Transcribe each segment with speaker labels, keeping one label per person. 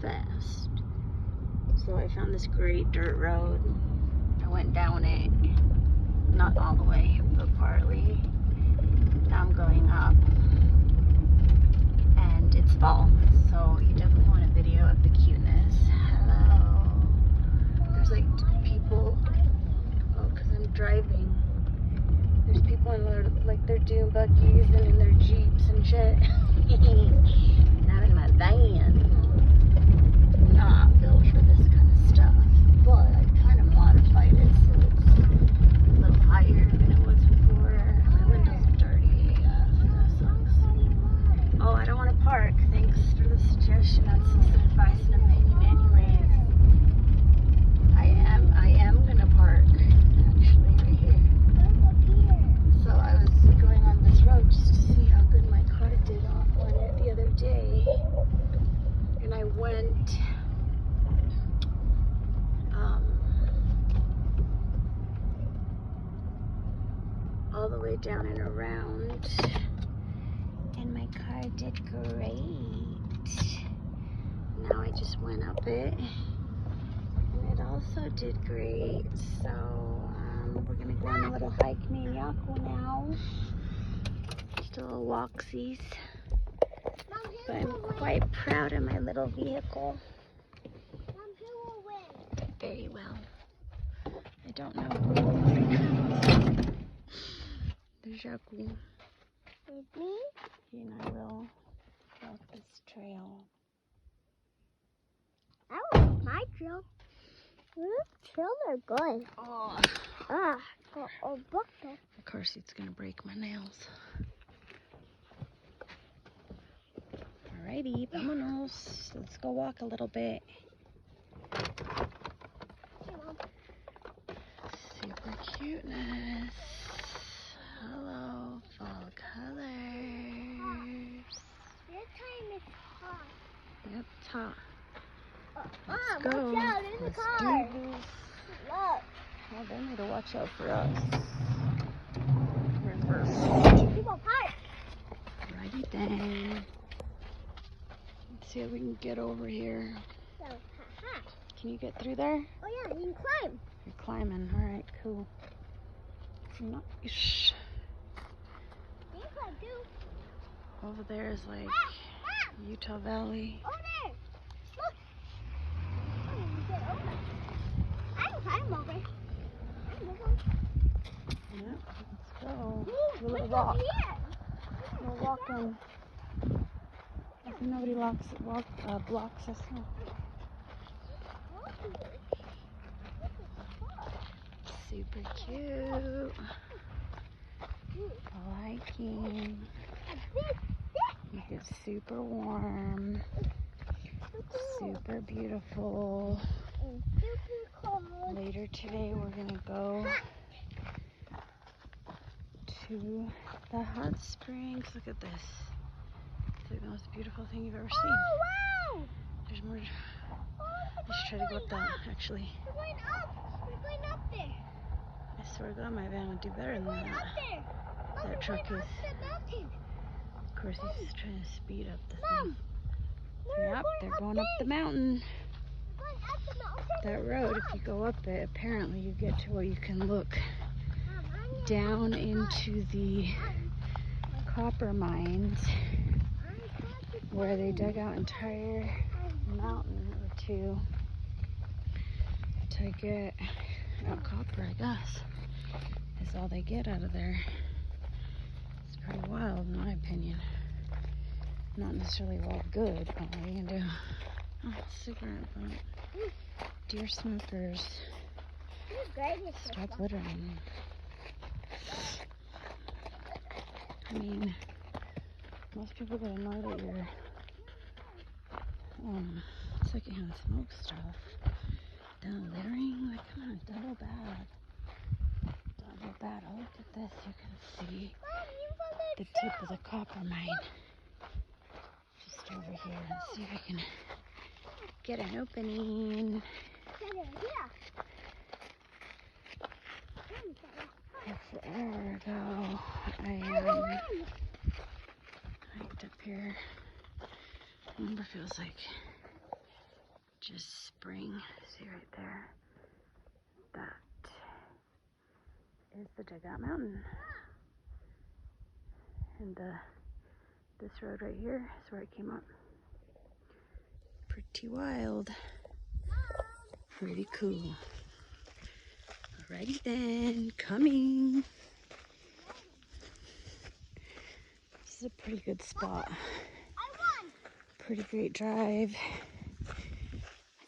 Speaker 1: fast. So I found this great dirt road. I went down it, not all the way, but partly. Now I'm going up, and it's fall, so you definitely want a video of the cuteness. Hello. There's like people. Oh, because I'm driving. There's people in their, like, they're dune buggies and in their jeeps and shit. Not in my van. Not built for this kind of stuff. But I kind of modified it so it's a little higher than it was before. My window's dirty. That sucks. Oh, I don't want to park. Thanks for the suggestion. That's just advice and opinion anyways. I am gonna park. Actually, right here. So I was going on this road just to see how good my car did on it the other day. And I went all the way down and around, and my car did great. Now I just went up it, and it also did great. So we're gonna go on a little hike, me and Yako now. Just a little walksies. But I'm quite proud of my little vehicle.
Speaker 2: Mom, who will win?
Speaker 1: Very well. I don't know who will win. There's Yako.
Speaker 2: With me?
Speaker 1: He and I will walk this trail.
Speaker 2: I want my trail. Trails are good.
Speaker 1: Oh.
Speaker 2: Buckle.
Speaker 1: The car seat's gonna break my nails. Alrighty, vámonos. Let's go walk a little bit. Super cuteness. Hello, fall colors.
Speaker 2: This time it's hot.
Speaker 1: Yep, it's hot.
Speaker 2: Mom,
Speaker 1: Let's go.
Speaker 2: watch out, there's a
Speaker 1: Let's
Speaker 2: car.
Speaker 1: do this.
Speaker 2: Look.
Speaker 1: Well, they need to watch out for us. Reverse.
Speaker 2: People park.
Speaker 1: Righty then. Let's see if we can get over here.
Speaker 2: So, haha.
Speaker 1: Can you get through there?
Speaker 2: Oh yeah, you can climb.
Speaker 1: You're climbing. Alright, cool. Nice.
Speaker 2: You can climb too.
Speaker 1: Over there is like Utah Valley.
Speaker 2: Over there. Look. Oh, you can get over. I can climb over.
Speaker 1: Yep, let's go.
Speaker 2: Ooh,
Speaker 1: Do a little
Speaker 2: look
Speaker 1: walk.
Speaker 2: over here.
Speaker 1: We're walking. I think nobody blocks us now. Super cute. Liking. It's super warm. Super beautiful.
Speaker 2: And super cold.
Speaker 1: Later today we're gonna go to the hot springs. Look at this. It's like the most beautiful thing you've ever seen.
Speaker 2: Oh wow!
Speaker 1: There's more.
Speaker 2: Oh,
Speaker 1: Let's try to go up that actually.
Speaker 2: We're going up. We're going up there.
Speaker 1: I swear to God, my van would do better than
Speaker 2: We're going
Speaker 1: that.
Speaker 2: up there. Mom,
Speaker 1: That truck
Speaker 2: we're
Speaker 1: is.
Speaker 2: going up the mountain.
Speaker 1: Of course, he's trying to speed up the
Speaker 2: Mom,
Speaker 1: thing.
Speaker 2: we're
Speaker 1: Yep, they're
Speaker 2: up
Speaker 1: going up
Speaker 2: there.
Speaker 1: the mountain.
Speaker 2: We're going up the mountain.
Speaker 1: That road, if you go up it, apparently you get to where you can look
Speaker 2: Mom, I'm gonna
Speaker 1: down
Speaker 2: go
Speaker 1: into the copper mines where they dug out an entire mountain or two to get out copper, I guess. Is all they get out of there. It's pretty wild in my opinion. Not necessarily well good, but what are you gonna do? Oh, cigarette butt. Dear smokers, stop littering. I mean, most people get annoyed at your secondhand smoke stuff. Done littering? Like, come on, double bad. Double bad. Oh, look at this. You can see the tip of the copper mine. Just over here. Let's see if I can get an opening. There we go. I hiked up here. Number feels like just spring. See right there? That is the Dugout Mountain. And this road right here is where it came up. Pretty wild. Pretty cool. Alrighty then, coming. This is a pretty good spot. Pretty great drive.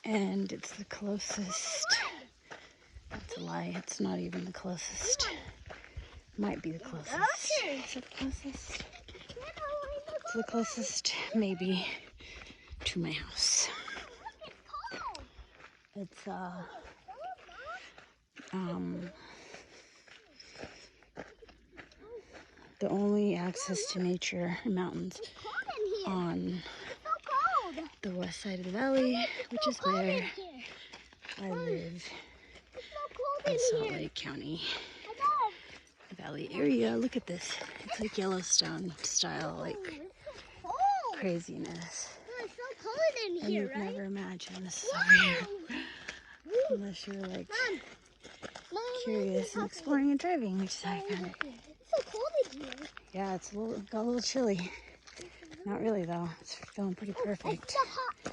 Speaker 1: And it's the closest. That's a lie, it's not even the closest. Might be the closest. Is it the closest? It's the closest, maybe, to my house. It's the only access to nature and mountains on the west side of the valley, which is where I live in Salt Lake County Valley area. Look at this. It's like Yellowstone style, like craziness.
Speaker 2: It's so cold in
Speaker 1: And
Speaker 2: here,
Speaker 1: you'd
Speaker 2: right?
Speaker 1: never imagine this is over here. Unless you're like curious and exploring and driving, which is how I found it.
Speaker 2: It's so cold in here.
Speaker 1: Yeah, it's got a little chilly. Not really though. It's feeling pretty perfect.
Speaker 2: It's so hot.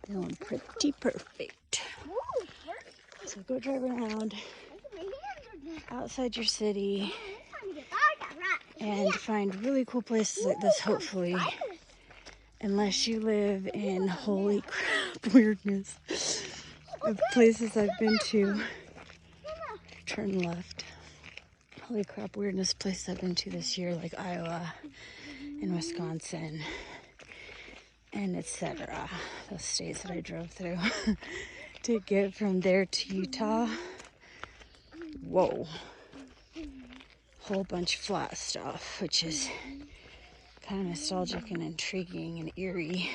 Speaker 1: Feeling pretty perfect.
Speaker 2: Ooh,
Speaker 1: So go drive around outside your city and find really cool places like this, hopefully. Unless you live in holy crap weirdness of places I've been to. Turn left. Holy crap weirdness places I've been to this year, like Iowa and Wisconsin and etc. Those states that I drove through to get from there to Utah. Whoa. Whole bunch of flat stuff, which is kind of nostalgic and intriguing and eerie.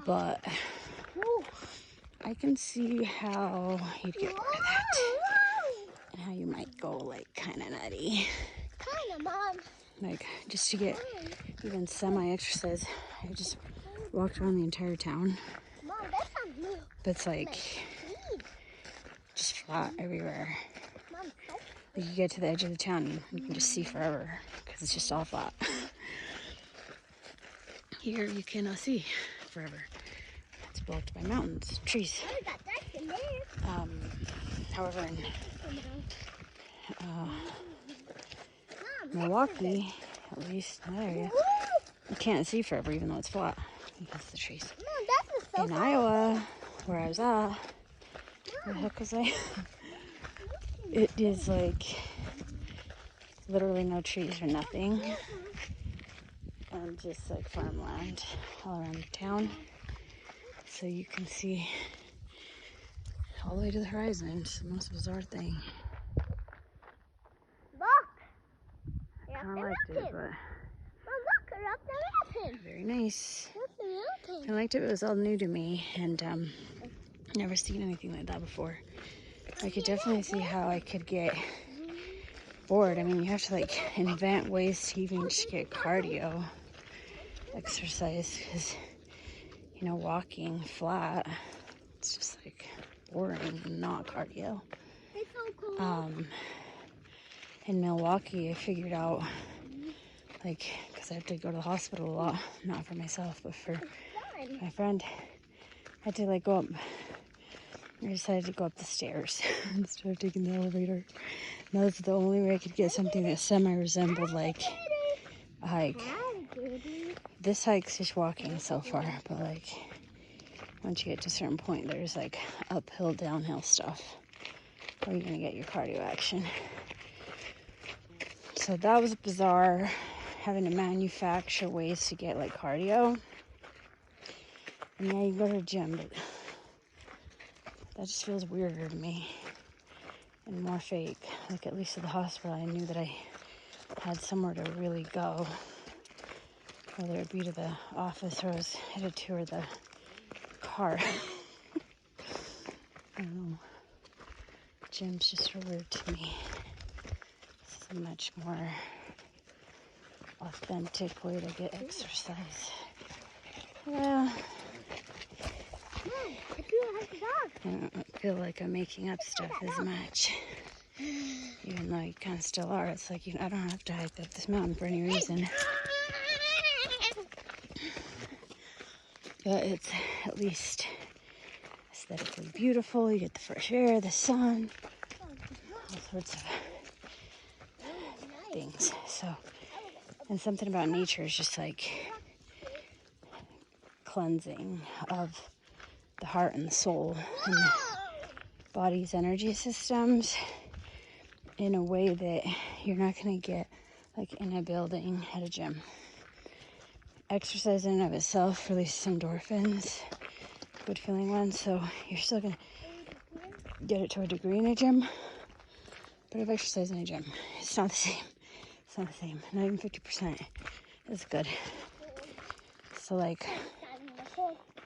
Speaker 1: But I can see how you'd get bored of that. And how you might go like kind of nutty.
Speaker 2: Kind of, Mom.
Speaker 1: Like just to get even semi-exercise, I just walked around the entire town.
Speaker 2: Mom, that sounds new.
Speaker 1: But it's like just flat everywhere.
Speaker 2: Mom,
Speaker 1: Like you get to the edge of the town and you can just see forever because it's just all flat. Here you cannot see forever. It's blocked by mountains, trees.
Speaker 2: I got that in there.
Speaker 1: However, in Milwaukee, at least in that area, you can't see forever even though it's flat because of the trees.
Speaker 2: Mom, that's so
Speaker 1: In Iowa, where I was at, where the heck was I? It is like literally no trees or nothing. And just like farmland all around the town. So you can see all the way to the horizon. It's the most bizarre thing.
Speaker 2: Look.
Speaker 1: I kind of liked it, but
Speaker 2: Mom, look, we're up the mountain.
Speaker 1: very nice.
Speaker 2: Look the mountain.
Speaker 1: I liked it. It was all new to me and never seen anything like that before. I could definitely see how I could get bored. I mean, you have to like invent ways to even just get cardio exercise because, you know, walking flat, it's just like boring and not cardio.
Speaker 2: It's so cool.
Speaker 1: In Milwaukee, I figured out, like, because I have to go to the hospital a lot, not for myself, but for my friend, I had to like go up. I decided to go up the stairs instead of taking the elevator. And that was the only way I could get something that semi-resembled like a hike. This hike's just walking so far, but like once you get to a certain point, there's like uphill, downhill stuff where you're gonna get your cardio action. So that was bizarre, having to manufacture ways to get like cardio. And yeah, you go to a gym, but that just feels weirder to me and more fake. Like at least at the hospital, I knew that I had somewhere to really go. Whether it be to the office or I was headed to or the car. I don't know. Gym's just weird to me. This is a much more authentic way to get exercise. Yeah. I don't feel like I'm making up stuff as much. Even though you kind of still are. It's like, I don't have to hike up this mountain for any reason. But it's at least aesthetically beautiful. You get the fresh air, the sun, all sorts of things. So, and something about nature is just like cleansing of the heart and the soul and the body's energy systems in a way that you're not going to get like in a building at a gym. Exercise in and of itself releases endorphins, good feeling ones, so you're still going to get it to a degree in a gym, but if exercise in a gym, it's not the same. It's not the same. Not even 50% is good. So like,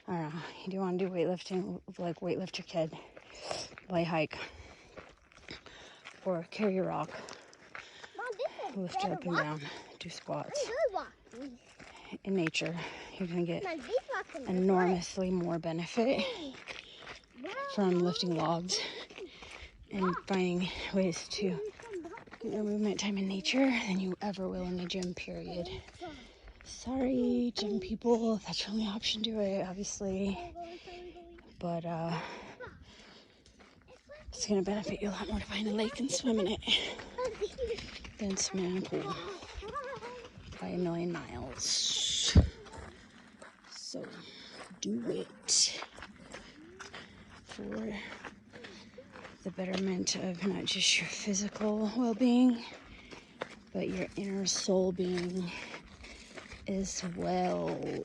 Speaker 1: I don't know, you do want to do weightlifting, like weightlift your kid, light hike, or carry a rock, lift it up and down, do squats. In nature, you're going to get enormously more benefit from lifting logs and finding ways to get your movement time in nature than you ever will in the gym, period. Sorry, gym people, if that's your only option, do it, obviously. But it's going to benefit you a lot more to find a lake and swim in it than swim in a pool by 1,000,000 miles. So, do it for the betterment of not just your physical well-being, but your inner soul being as well.